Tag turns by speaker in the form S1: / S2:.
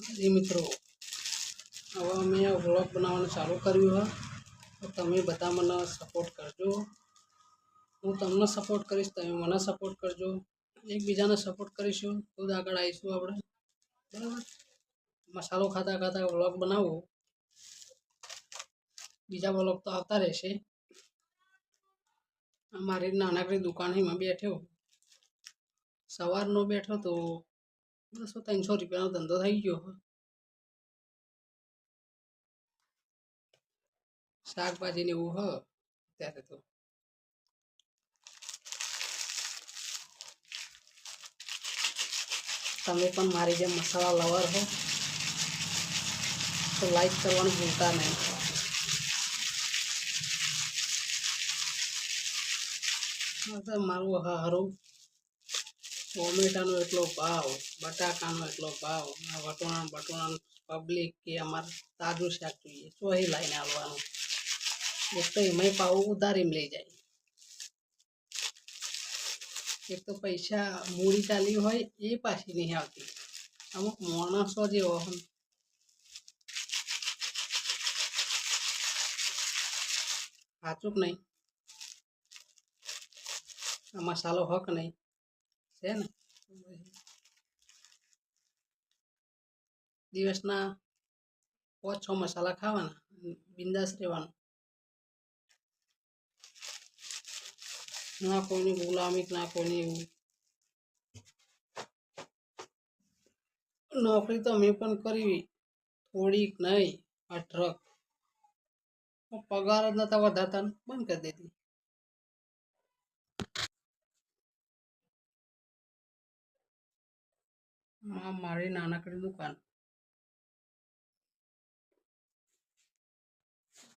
S1: जी मित्रों, હવે અમે વ્લોગ બનાવવાનું ચાલુ કર્યું है તો તમે બધા મને સપોર્ટ કરજો। હું તમને સપોર્ટ કરીશ, તમે મને સપોર્ટ કરજો। એકબીજાને સપોર્ટ કરીશું તો જ આગળ આવીશું આપણે, બરાબર। મસાલો ખાતા ખાતા વ્લોગ બનાવો, બીજા વ્લોગ તો આવતા રહેશે। મારી નાનકડી દુકાનમાં બેઠો, સવારનો બેઠો તો 200-300 રૂપિયાનો ધંધો થઈ ગયો। શાકભાજી ને એવું હ ત્યારે તો તમે પણ મારી જેમ મસાલા લવર હો તો લાઈક કરવાનું ભૂલતા નહીં। મારું હારું ટોમેટાનો એટલો ભાવ, બટાકાનો એટલો ભાવ, વટોણા પબ્લિક કે અમારે તાજું શાક જોઈએ, ચોહી લાઈને આવવાનું। એક તો એમાંય પાવ ઉધારીમાં લઈ જાય, એક તો પૈસા મૂડી ચાલી હોય એ પાછી નહીં આવતી। અમુક માણસો જેવો સાચું નહીં, આ મસાલો હક નહીં છે ને। દિવસના 5-6 મસાલા ખાવાના, બિંદાસ રહેવાનું, ના કોઈની ગુલામી, ના કોઈની એવું। નોકરી તો મેં પણ કરી, થોડીક નહીં 18, પગાર જ નતા વધારતા, બંધ કરી દેતી। મારી નાનકડી દુકાન